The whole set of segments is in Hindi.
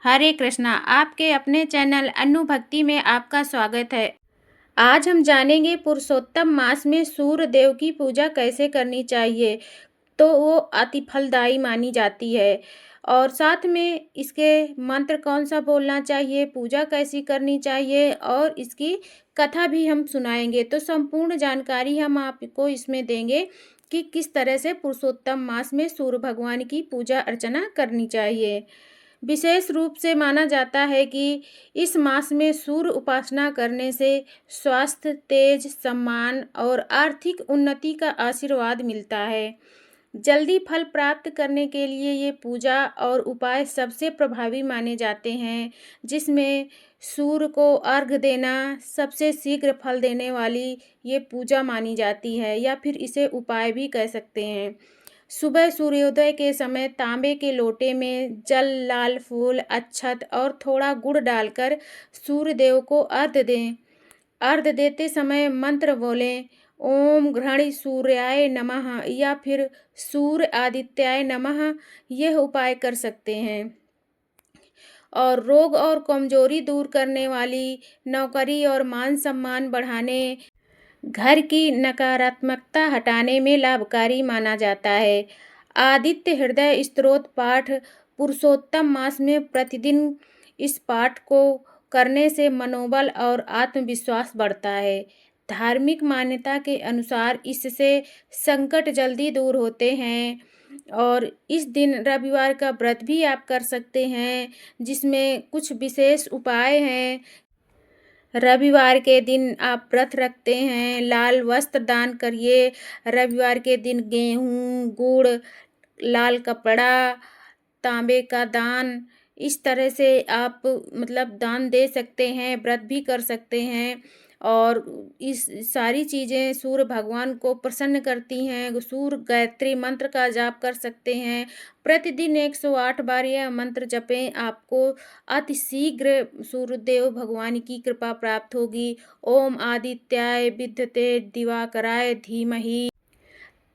हरे कृष्णा। आपके अपने चैनल अनु भक्ति में आपका स्वागत है। आज हम जानेंगे पुरुषोत्तम मास में सूर्य देव की पूजा कैसे करनी चाहिए। तो वो अति फलदायी मानी जाती है और साथ में इसके मंत्र कौन सा बोलना चाहिए, पूजा कैसी करनी चाहिए और इसकी कथा भी हम सुनाएंगे। तो संपूर्ण जानकारी हम आपको इसमें देंगे कि किस तरह से पुरुषोत्तम मास में सूर्य भगवान की पूजा अर्चना करनी चाहिए। विशेष रूप से माना जाता है कि इस मास में सूर्य उपासना करने से स्वास्थ्य, तेज, सम्मान और आर्थिक उन्नति का आशीर्वाद मिलता है। जल्दी फल प्राप्त करने के लिए ये पूजा और उपाय सबसे प्रभावी माने जाते हैं, जिसमें सूर्य को अर्घ्य देना सबसे शीघ्र फल देने वाली ये पूजा मानी जाती है, या फिर इसे उपाय भी कह सकते हैं। सुबह सूर्योदय के समय तांबे के लोटे में जल, लाल फूल, अक्षत और थोड़ा गुड़ डालकर सूर्य देव को अर्घ्य दें। अर्घ्य देते समय मंत्र बोलें, ओम घृणी सूर्याय नमः या फिर सूर्य आदित्याय नमः। यह उपाय कर सकते हैं। और रोग और कमजोरी दूर करने वाली, नौकरी और मान सम्मान बढ़ाने, घर की नकारात्मकता हटाने में लाभकारी माना जाता है। आदित्य हृदय स्तोत्र पाठ पुरुषोत्तम मास में प्रतिदिन इस पाठ को करने से मनोबल और आत्मविश्वास बढ़ता है। धार्मिक मान्यता के अनुसार इससे संकट जल्दी दूर होते हैं। और इस दिन रविवार का व्रत भी आप कर सकते हैं, जिसमें कुछ विशेष उपाय हैं। रविवार के दिन आप व्रत रखते हैं, लाल वस्त्र दान करिए। रविवार के दिन गेहूँ, गुड़, लाल कपड़ा, तांबे का दान, इस तरह से आप दान दे सकते हैं, व्रत भी कर सकते हैं। और इस सारी चीज़ें सूर्य भगवान को प्रसन्न करती हैं। सूर्य गायत्री मंत्र का जाप कर सकते हैं। प्रतिदिन 108 बार यह मंत्र जपें, आपको अतिशीघ्र सूर्यदेव भगवान की कृपा प्राप्त होगी। ओम आदित्याय विद्यते दिवाकराय धीमहि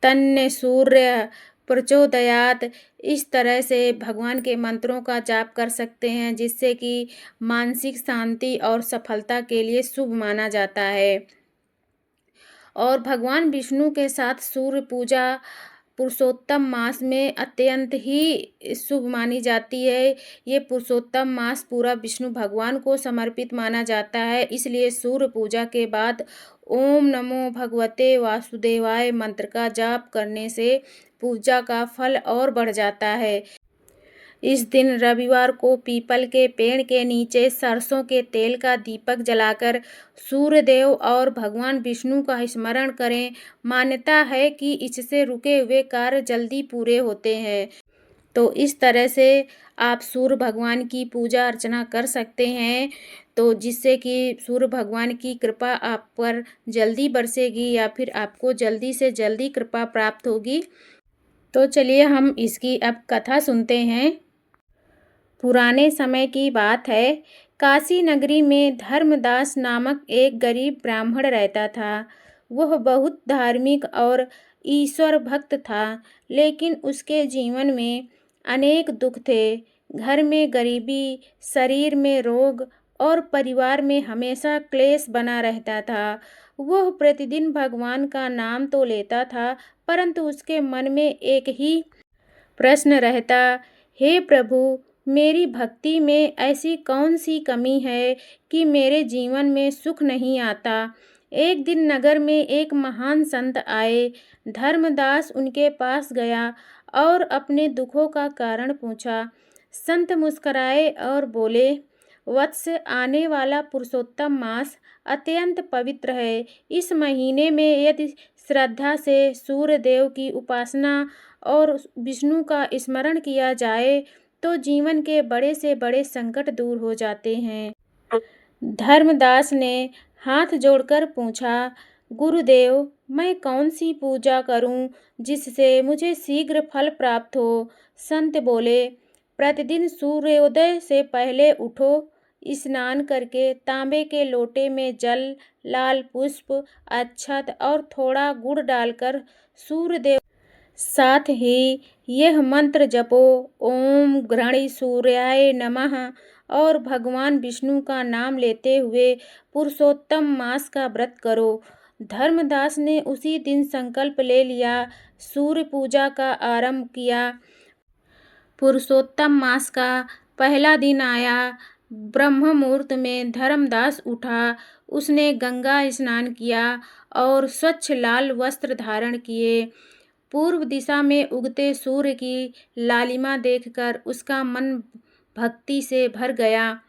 तन्ने सूर्य प्रचोदयात। इस तरह से भगवान के मंत्रों का जाप कर सकते हैं, जिससे कि मानसिक शांति और सफलता के लिए शुभ माना जाता है। और भगवान विष्णु के साथ सूर्य पूजा पुरुषोत्तम मास में अत्यंत ही शुभ मानी जाती है। ये पुरुषोत्तम मास पूरा विष्णु भगवान को समर्पित माना जाता है। इसलिए सूर्य पूजा के बाद ओम नमो भगवते वासुदेवाय मंत्र का जाप करने से पूजा का फल और बढ़ जाता है। इस दिन रविवार को पीपल के पेड़ के नीचे सरसों के तेल का दीपक जलाकर सूर्यदेव और भगवान विष्णु का स्मरण करें। मान्यता है कि इससे रुके हुए कार्य जल्दी पूरे होते हैं। तो इस तरह से आप सूर्य भगवान की पूजा अर्चना कर सकते हैं, तो जिससे कि सूर्य भगवान की कृपा आप पर जल्दी बरसेगी, या फिर आपको जल्दी से जल्दी कृपा प्राप्त होगी। तो चलिए हम इसकी अब कथा सुनते हैं। पुराने समय की बात है। काशी नगरी में धर्मदास नामक एक गरीब ब्राह्मण रहता था। वह बहुत धार्मिक और ईश्वर भक्त था, लेकिन उसके जीवन में अनेक दुख थे। घर में गरीबी, शरीर में रोग और परिवार में हमेशा क्लेश बना रहता था। वह प्रतिदिन भगवान का नाम तो लेता था, परंतु उसके मन में एक ही प्रश्न रहता, हे प्रभु, मेरी भक्ति में ऐसी कौन सी कमी है कि मेरे जीवन में सुख नहीं आता। एक दिन नगर में एक महान संत आए। धर्मदास उनके पास गया और अपने दुखों का कारण पूछा। संत मुस्कुराए और बोले, वत्स, आने वाला पुरुषोत्तम मास अत्यंत पवित्र है। इस महीने में यदि श्रद्धा से सूर्य देव की उपासना और विष्णु का स्मरण किया जाए तो जीवन के बड़े से बड़े संकट दूर हो जाते हैं। धर्मदास ने हाथ जोड़कर पूछा, गुरुदेव, मैं कौन सी पूजा करूं जिससे मुझे शीघ्र फल प्राप्त हो। संत बोले, प्रतिदिन सूर्योदय से पहले उठो, स्नान करके तांबे के लोटे में जल, लाल पुष्प, अक्षत और थोड़ा गुड़ डालकर सूर्यदेव साथ ही यह मंत्र जपो, ओम घृणी सूर्याय नमः, और भगवान विष्णु का नाम लेते हुए पुरुषोत्तम मास का व्रत करो। धर्मदास ने उसी दिन संकल्प ले लिया, सूर्य पूजा का आरंभ किया। पुरुषोत्तम मास का पहला दिन आया। ब्रह्म मुहूर्त में धर्मदास उठा। उसने गंगा स्नान किया और स्वच्छ लाल वस्त्र धारण किए। पूर्व दिशा में उगते सूर्य की लालिमा देखकर उसका मन भक्ति से भर गया।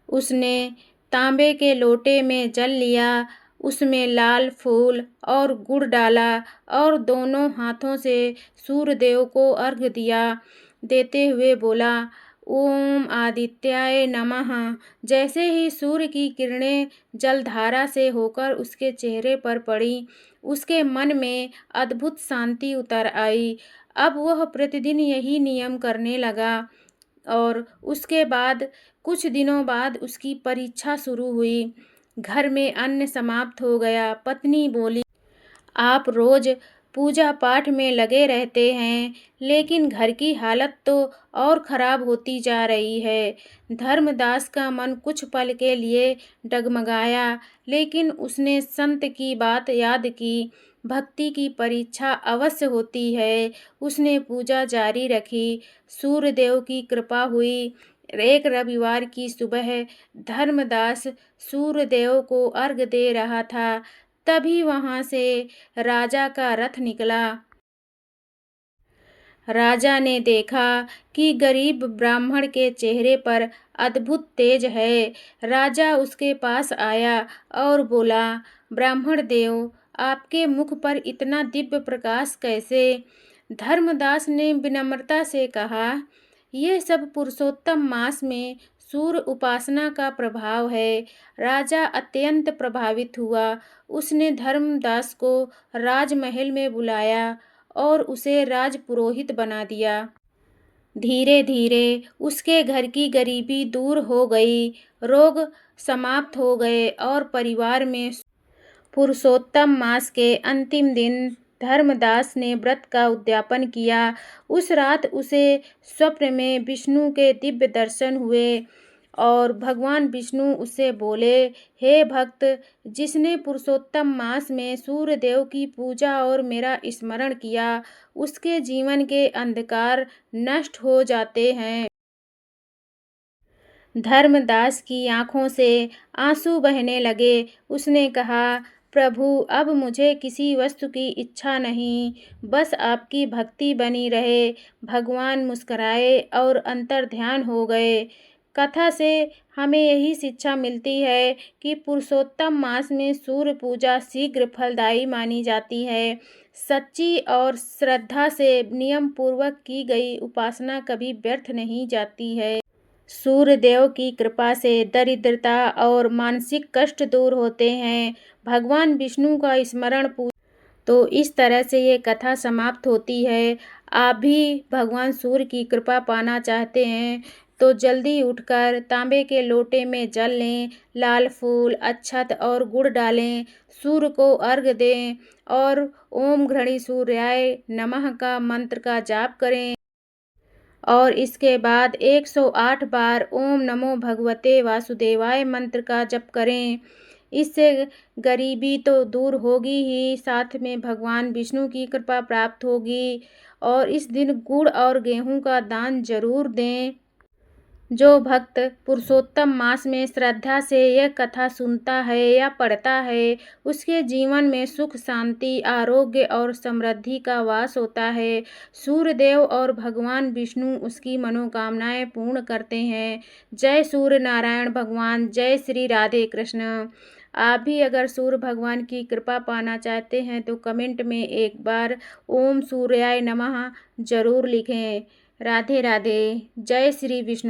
उसने तांबे के लोटे में जल लिया, उसमें लाल फूल और गुड़ डाला और दोनों हाथों से सूर्यदेव को अर्घ्य दिया। देते हुए बोला, ओम आदित्याय नमः। जैसे ही सूर्य की किरणें जलधारा से होकर उसके चेहरे पर पड़ी, उसके मन में अद्भुत शांति उतर आई। अब वह प्रतिदिन यही नियम करने लगा और उसके बाद कुछ दिनों बाद उसकी परीक्षा शुरू हुई। घर में अन्न समाप्त हो गया। पत्नी बोली, आप रोज पूजा पाठ में लगे रहते हैं, लेकिन घर की हालत तो और खराब होती जा रही है। धर्मदास का मन कुछ पल के लिए डगमगाया, लेकिन उसने संत की बात याद की। भक्ति की परीक्षा अवश्य होती है। उसने पूजा जारी रखी। सूर्यदेव की कृपा हुई। एक रविवार की सुबह धर्मदास सूर्यदेव को अर्घ्य दे रहा था, तभी वहां से राजा का रथ निकला। राजा ने देखा कि गरीब ब्राह्मण के चेहरे पर अद्भुत तेज है। राजा उसके पास आया और बोला, ब्राह्मण देव, आपके मुख पर इतना दिव्य प्रकाश कैसे? धर्मदास ने विनम्रता से कहा, यह सब पुरुषोत्तम मास में सूर्य उपासना का प्रभाव है। राजा अत्यंत प्रभावित हुआ। उसने धर्मदास को राजमहल में बुलाया और उसे राजपुरोहित बना दिया। धीरे धीरे उसके घर की गरीबी दूर हो गई, रोग समाप्त हो गए और परिवार में पुरुषोत्तम मास के अंतिम दिन धर्मदास ने व्रत का उद्यापन किया। उस रात उसे स्वप्न में विष्णु के दिव्य दर्शन हुए और भगवान विष्णु उससे बोले, हे भक्त, जिसने पुरुषोत्तम मास में सूर्य देव की पूजा और मेरा स्मरण किया, उसके जीवन के अंधकार नष्ट हो जाते हैं। धर्मदास की आंखों से आंसू बहने लगे। उसने कहा, प्रभु, अब मुझे किसी वस्तु की इच्छा नहीं, बस आपकी भक्ति बनी रहे। भगवान मुस्कुराए और अंतर्ध्यान हो गए। कथा से हमें यही शिक्षा मिलती है कि पुरुषोत्तम मास में सूर्य पूजा शीघ्र फलदायी मानी जाती है। सच्ची और श्रद्धा से नियम पूर्वक की गई उपासना कभी व्यर्थ नहीं जाती है। सूर्यदेव की कृपा से दरिद्रता और मानसिक कष्ट दूर होते हैं। भगवान विष्णु का स्मरण तो इस तरह से ये कथा समाप्त होती है। आप भी भगवान सूर्य की कृपा पाना चाहते हैं तो जल्दी उठकर तांबे के लोटे में जल लें, लाल फूल, अक्षत और गुड़ डालें, सूर्य को अर्घ्य दें और ओम घृणी सूर्याय नमः का मंत्र का जाप करें और इसके बाद 108 बार ओम नमो भगवते वासुदेवाय मंत्र का जप करें। इससे गरीबी तो दूर होगी ही, साथ में भगवान विष्णु की कृपा प्राप्त होगी। और इस दिन गुड़ और गेहूं का दान जरूर दें। जो भक्त पुरुषोत्तम मास में श्रद्धा से यह कथा सुनता है या पढ़ता है, उसके जीवन में सुख, शांति, आरोग्य और समृद्धि का वास होता है। सूर्यदेव और भगवान विष्णु उसकी मनोकामनाएं पूर्ण करते हैं। जय सूर्य नारायण भगवान, जय श्री राधे कृष्ण। आप भी अगर सूर्य भगवान की कृपा पाना चाहते हैं तो कमेंट में एक बार ओम सूर्याय नमः जरूर लिखें। राधे राधे। जय श्री विष्णु।